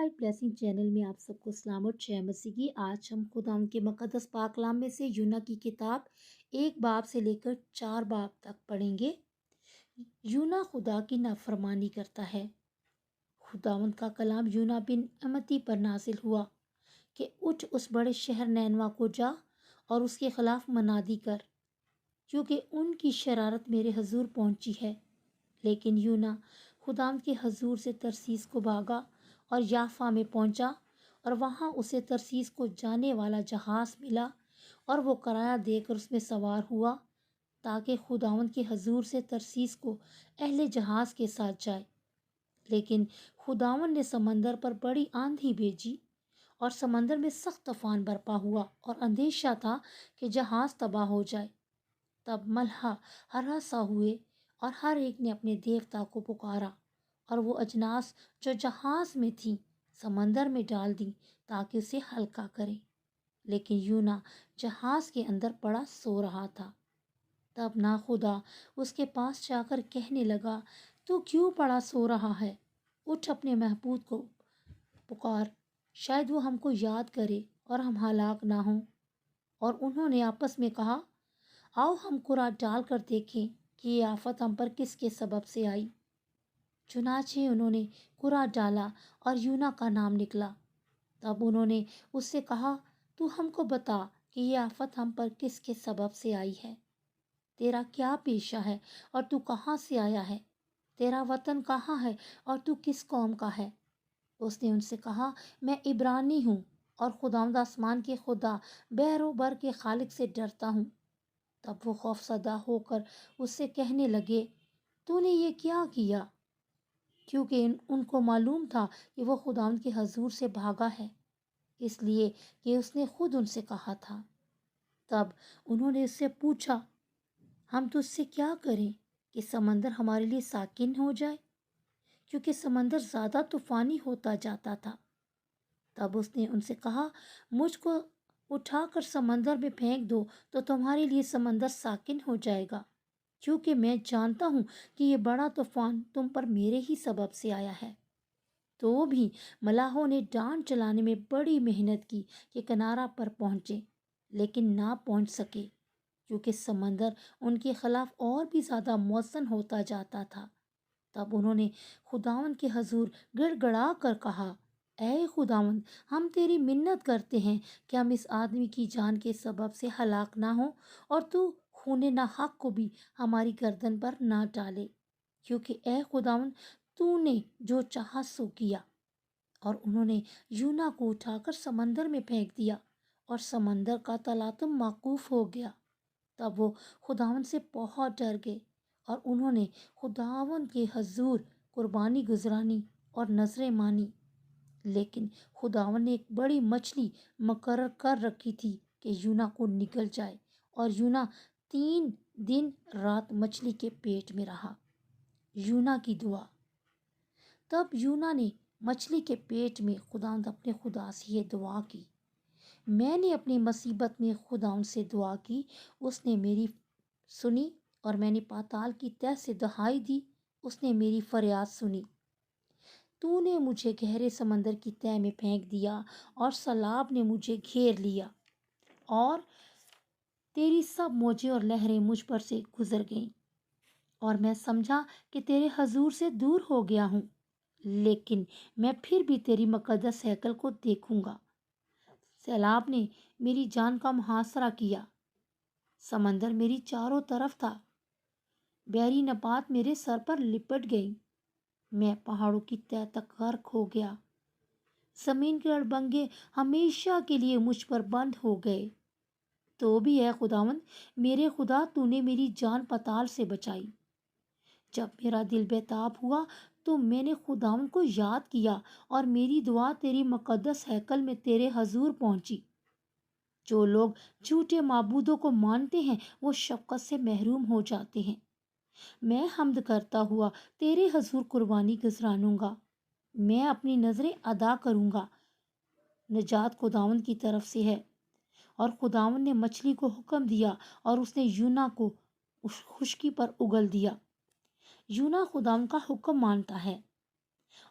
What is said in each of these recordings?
Life blessing channel میں آپ سب کو سلام اور جے مسیح کی۔ آج ہم خدا کے مقدس پاک کلام میں سے یونا کی کتاب 1 باب سے لے کر 4 باب تک پڑھیں گے۔ یونا خدا کی نافرمانی کرتا ہے۔ خداوند کا کلام یونا بن امتی پر نازل ہوا کہ اٹھ اس بڑے شہر نینوا کو جا اور اس کے خلاف منادی کر، کیونکہ ان کی شرارت میرے حضور پہنچی ہے۔ لیکن یونا خداوند کے حضور سے ترسیس کو بھاگا اور یافا میں پہنچا، اور وہاں اسے ترسیس کو جانے والا جہاز ملا، اور وہ کرایہ دے کر اس میں سوار ہوا تاکہ خداوند کے حضور سے ترسیس کو اہل جہاز کے ساتھ جائے۔ لیکن خداوند نے سمندر پر بڑی آندھی بھیجی اور سمندر میں سخت طوفان برپا ہوا، اور اندیشہ تھا کہ جہاز تباہ ہو جائے۔ تب ملہا ہراساں ہوئے اور ہر ایک نے اپنے دیوتا کو پکارا، اور وہ اجناس جو جہاز میں تھیں سمندر میں ڈال دیں تاکہ اسے ہلکا کرے۔ لیکن یونا جہاز کے اندر پڑا سو رہا تھا۔ تب ناخدا اس کے پاس جا کر کہنے لگا، تو کیوں پڑا سو رہا ہے؟ اٹھ اپنے محبوب کو پکار، شاید وہ ہم کو یاد کرے اور ہم ہلاک نہ ہوں۔ اور انہوں نے آپس میں کہا، آؤ ہم قرعہ ڈال کر دیکھیں کہ یہ آفت ہم پر کس کے سبب سے آئی۔ چنانچہ انہوں نے قرعہ ڈالا اور یونا کا نام نکلا۔ تب انہوں نے اس سے کہا، تو ہم کو بتا کہ یہ آفت ہم پر کس کے سبب سے آئی ہے۔ تیرا کیا پیشہ ہے اور تو کہاں سے آیا ہے؟ تیرا وطن کہاں ہے اور تو کس قوم کا ہے؟ اس نے ان سے کہا، میں عبرانی ہوں اور خداوند آسمان کے خدا بحر و بر کے خالق سے ڈرتا ہوں۔ تب وہ خوف زدہ ہو کر اس سے کہنے لگے، تو نے یہ کیا کیا؟ کیونکہ ان کو معلوم تھا کہ وہ خداوند کے حضور سے بھاگا ہے، اس لیے کہ اس نے خود ان سے کہا تھا۔ تب انہوں نے اس سے پوچھا، ہم تجھ سے کیا کریں کہ سمندر ہمارے لیے ساکن ہو جائے؟ کیونکہ سمندر زیادہ طوفانی ہوتا جاتا تھا۔ تب اس نے ان سے کہا، مجھ کو اٹھا کر سمندر میں پھینک دو تو تمہارے لیے سمندر ساکن ہو جائے گا، کیونکہ میں جانتا ہوں کہ یہ بڑا طوفان تم پر میرے ہی سبب سے آیا ہے۔ تو بھی ملاحوں نے ڈانٹ چلانے میں بڑی محنت کی کہ کنارہ پر پہنچے، لیکن نہ پہنچ سکے، کیونکہ سمندر ان کے خلاف اور بھی زیادہ موزن ہوتا جاتا تھا۔ تب انہوں نے خداوند کے حضور گڑ گڑا کر کہا، اے خداوند، ہم تیری منت کرتے ہیں کہ ہم اس آدمی کی جان کے سبب سے ہلاک نہ ہوں، اور تو خون ناحق کو بھی ہماری گردن پر نہ ڈالے، کیونکہ اے خداوند تو نے جو چاہا سو کیا۔ اور انہوں نے یونا کو اٹھا کر سمندر میں پھینک دیا، اور سمندر کا تلاطم موقوف ہو گیا۔ تب وہ خداوند سے بہت ڈر گئے، اور انہوں نے خداوند کے حضور قربانی گزرانی اور نذریں مانی۔ لیکن خداوند نے ایک بڑی مچھلی مقرر کر رکھی تھی کہ یونا کو نگل جائے، اور یونا 3 دن رات مچھلی کے پیٹ میں رہا۔ یونا کی دعا۔ تب یونا نے مچھلی کے پیٹ میں خداوند اپنے خدا سے یہ دعا کی، میں نے اپنی مصیبت میں خداوند سے دعا کی، اس نے میری سنی، اور میں نے پاتال کی تہ سے دہائی دی، اس نے میری فریاد سنی۔ تو نے مجھے گہرے سمندر کی تہ میں پھینک دیا، اور سیلاب نے مجھے گھیر لیا، اور تیری سب موجیں اور لہریں مجھ پر سے گزر گئیں، اور میں سمجھا کہ تیرے حضور سے دور ہو گیا ہوں، لیکن میں پھر بھی تیری مقدس ہیکل کو دیکھوں گا۔ سیلاب نے میری جان کا محاصرہ کیا، سمندر میری چاروں طرف تھا، بحری نبات میرے سر پر لپٹ گئی، میں پہاڑوں کی تہ تک غرق ہو گیا، زمین کے اڑبنگے ہمیشہ کے لیے مجھ پر بند ہو گئے۔ تو بھی اے خداوند میرے خدا، تو نے میری جان پتال سے بچائی۔ جب میرا دل بیتاب ہوا تو میں نے خداوند کو یاد کیا، اور میری دعا تیری مقدس ہیکل میں تیرے حضور پہنچی۔ جو لوگ جھوٹے معبودوں کو مانتے ہیں وہ شفقت سے محروم ہو جاتے ہیں۔ میں حمد کرتا ہوا تیرے حضور قربانی گزرانوں گا، میں اپنی نظریں ادا کروں گا۔ نجات خداوند کی طرف سے ہے۔ اور خداوند نے مچھلی کو حکم دیا، اور اس نے یونا کو خشکی پر اگل دیا۔ یونا خداوند کا حکم مانتا ہے،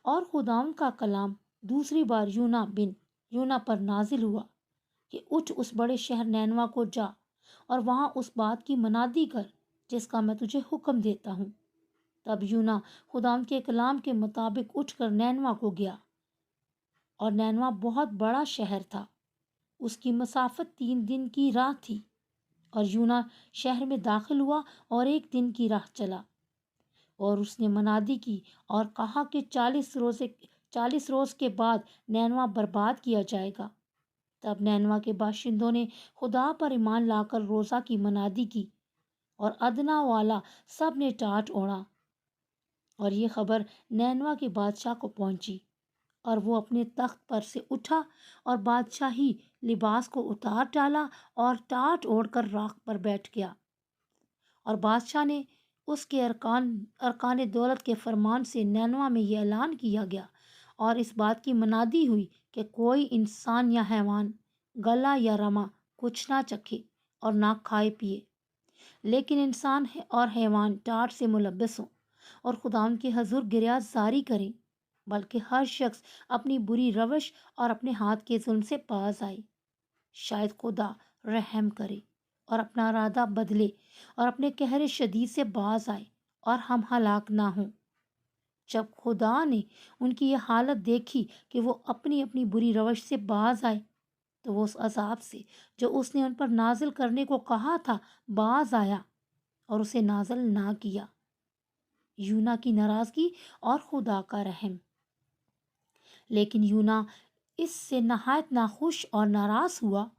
اور خداوند کا کلام दूसरी बार यूना पर नाजिल हुआ कि उठ उस बड़े शहर नैनवा को जा और वहां उस बात की मनादी कर जिसका मैं तुझे हुक्म देता हूँ। तब यूना खुदाम के कलाम के मुताबिक उठकर नैनवा को गया और नैनवा बहुत बड़ा शहर था। उसकी मसाफत 3 दिन की राह थी और यूना शहर में दाखिल हुआ और 1 दिन की राह चला और उसने मनादी की और कहा कि 40 रोज के बाद नैनवा बर्बाद किया जाएगा। तब नैनवा के बाशिंदों ने खुदा पर ईमान लाकर रोज़ा की मनादी की और अदना वाला सब ने टाट ओढ़ा और ये खबर नैनवा के बादशाह को पहुंची और वो अपने तख्त पर से उठा और बादशाही लिबास को उतार डाला और टाट ओढ़कर राख पर बैठ गया। और बादशाह ने उसके अरकान दौलत के फरमान से नैनवा में यह ऐलान किया गया और इस बात की मनादी हुई कि कोई इंसान या हैवान गला या रमा कुछ ना चखे और ना खाए पिए, लेकिन इंसान है और हैवान टाट से मुलब्बस हों और खुदाम के हजूर गिरिया जारी करें, बल्कि हर शख्स अपनी बुरी रवश और अपने हाथ के जुल्म से बाज आए। शायद खुदा रहम करे और अपना इरादा बदले और अपने कहर शदीद से बाज आए और हम हलाक ना हों। जब खुदा ने उनकी ये हालत देखी कि वो अपनी अपनी बुरी रवश से बाज आए, तो वो उस अजाब से जो उसने उन पर नाजिल करने को कहा था बाज आया और उसे नाजिल ना किया। यूना की नाराजगी और खुदा का रहम। लेकिन यूना इससे नहायत नाखुश और नाराज हुआ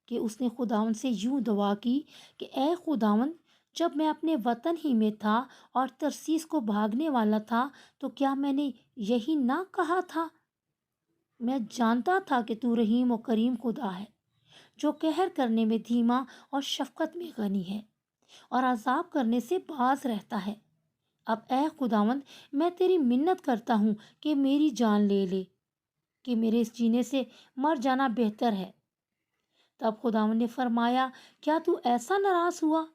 कि उसने खुदावन से यूं दुआ की कि ए खुदावन, जब मैं अपने वतन ही में था और तरसीस को भागने वाला था, तो क्या मैंने यही ना कहा था? मैं जानता था कि तू रहीम और करीम खुदा है, जो कहर करने में धीमा और शफकत में गनी है और अजाब करने से बाज रहता है। अब ए खुदावंद, मैं तेरी मिन्नत करता हूँ कि मेरी जान ले ले, कि मेरे इस जीने से मर जाना बेहतर है। तब खुदावंद ने फरमाया, क्या तू ऐसा नाराज हुआ?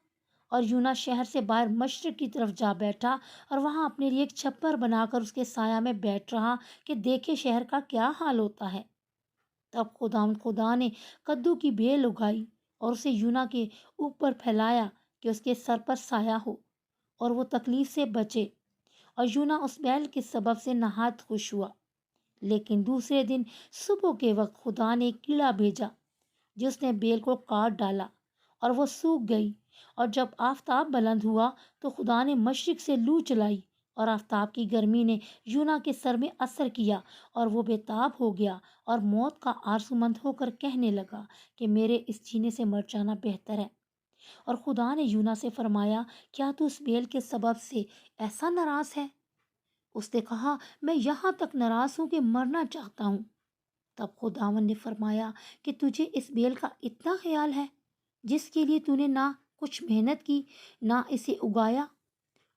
और यूना शहर से बाहर मशरिक की तरफ जा बैठा और वहां अपने लिए एक छप्पर बनाकर उसके साया में बैठ रहा कि देखे शहर का क्या हाल होता है। तब खुदा ने कद्दू की बेल उगाई और उसे यूना के ऊपर फैलाया कि उसके सर पर साया हो और वो तकलीफ से बचे। और यूना उस बैल के सबब से नहायत खुश हुआ। लेकिन दूसरे दिन सुबह के वक्त खुदा ने एक कीड़ा भेजा जिसने बेल को काट डाला और वो सूख गई। और जब आफताब बुलंद हुआ तो खुदा ने मशरिक से लू चलाई और आफताब की गर्मी ने यूना के सर में असर किया और वो बेताब हो गया और मौत का आरजुमंद होकर कहने लगा कि मेरे इस जीने से मर जाना बेहतर है। और खुदा ने यूना से फरमाया, क्या तू उस बेल के सबब से ऐसा नाराज है? उसने कहा, मैं यहाँ तक नाराज हूँ कि मरना चाहता हूँ। तब खुदावन ने फरमाया कि तुझे इस बेल का इतना ख्याल है जिसके लिए तूने ना कुछ मेहनत की ना इसे उगाया,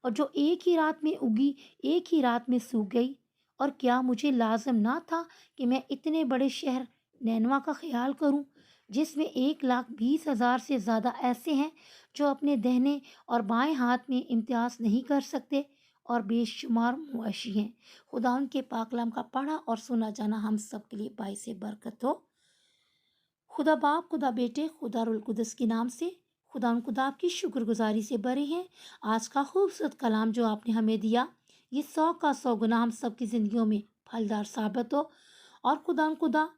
और जो एक ही रात में उगी एक ही रात में सूख गई। और क्या मुझे लाजम ना था कि मैं इतने बड़े शहर नैनवा का ख्याल करूं, जिसमें 1,20,000 से ज़्यादा ऐसे हैं जो अपने दाहिने और बाएं हाथ में इम्तियाज़ नहीं कर सकते और बेशुमार मुआशी हैं। खुदा उनके पाकलाम का पढ़ा और सुना जाना हम सब के लिए बाइस बरकत हो। खुदा बाप, खुदा बेटे, खुदा रुल कुदस के नाम से खुदा आपकी शुक्रगुजारी से भरे हैं। आज का खूबसूरत कलाम जो आपने हमें दिया, ये 100 का 100 गुना हम सब की ज़िंदगियों में फलदार साबित हो। और खुदा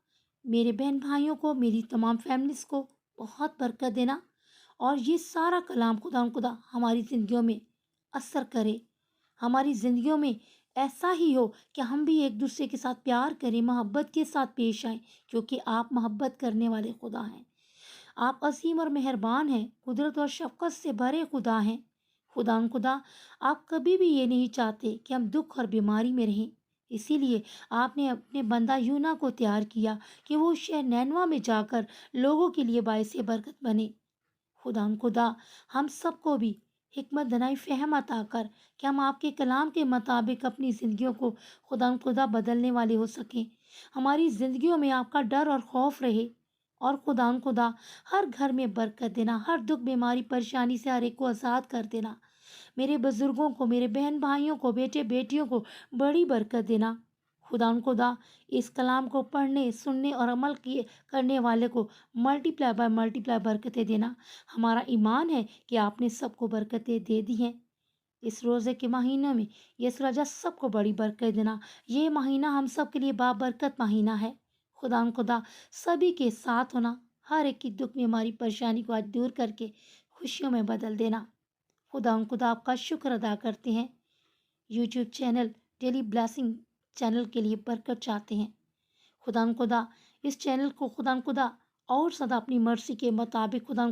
मेरे बहन भाइयों को, मेरी तमाम फैमिलीज को बहुत बरकत देना और ये सारा कलाम खुदा हमारी ज़िंदगियों में असर करे। हमारी ज़िंदगियों में ऐसा ही हो कि हम भी एक दूसरे के साथ प्यार करें, मोहब्बत के साथ पेश आएं, क्योंकि आप मोहब्बत करने वाले खुदा हैं। आप असीम और मेहरबान हैं, कुदरत और शफकत से भरे खुदा हैं। खुदा आप कभी भी ये नहीं चाहते कि हम दुख और बीमारी में रहें। इसीलिए आपने अपने बंदा यूना को तैयार किया कि वो शहर नैनवा में जाकर लोगों के लिए बाइस बरकत बने। खुदा हम सबको भी हिकमत दनाई फ़हम अता कर कि हम आपके कलाम के मुताबिक अपनी ज़िंदगियों को खुदा बदलने वाले हो सकें। हमारी ज़िंदगियों में आपका डर और खौफ रहे। और खुदा हर घर में बरकत देना, हर दुख बीमारी परेशानी से हर एक को आज़ाद कर देना। मेरे बुज़ुर्गों को, मेरे बहन भाइयों को, बेटे बेटियों को बड़ी बरकत देना। खुदा इस कलाम को पढ़ने, सुनने और अमल किए करने वाले को मल्टीप्लाई बरकतें देना। हमारा ईमान है कि आपने सबको बरकतें दे दी हैं। इस रोज़े के महीनों में यीशु राजा सबको बड़ी बरकत देना। ये महीना हम सब के लिए बाबरकत महीना है। खुदा सभी के साथ होना, हर एक की दुख बीमारी परेशानी को आज दूर करके खुशियों में बदल देना। खुदा आपका शुक्र अदा करते हैं। YouTube channel daily blessing channel के लिए बरकत चाहते हैं। खुदा इस चैनल को खुदा और सदा अपनी मर्जी के मुताबिक खुदा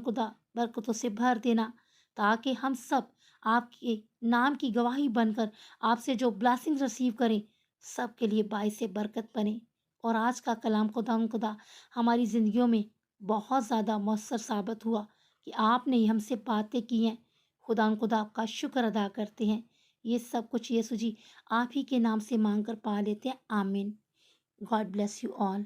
बरकतों से भर देना, ताकि हम सब आपके नाम की गवाही बनकर आपसे जो ब्लेसिंग रिसीव करें, सबके लिए बाइस बरकत बने। और आज का कलाम खुदा हमारी ज़िंदगियों में बहुत ज़्यादा मौसर साबित हुआ कि आपने ही हमसे बातें की हैं। खुदा आपका शुक्र अदा करते हैं। ये सब कुछ यीशु जी आप ही के नाम से मांग कर पा लेते हैं। आमीन। God bless you all.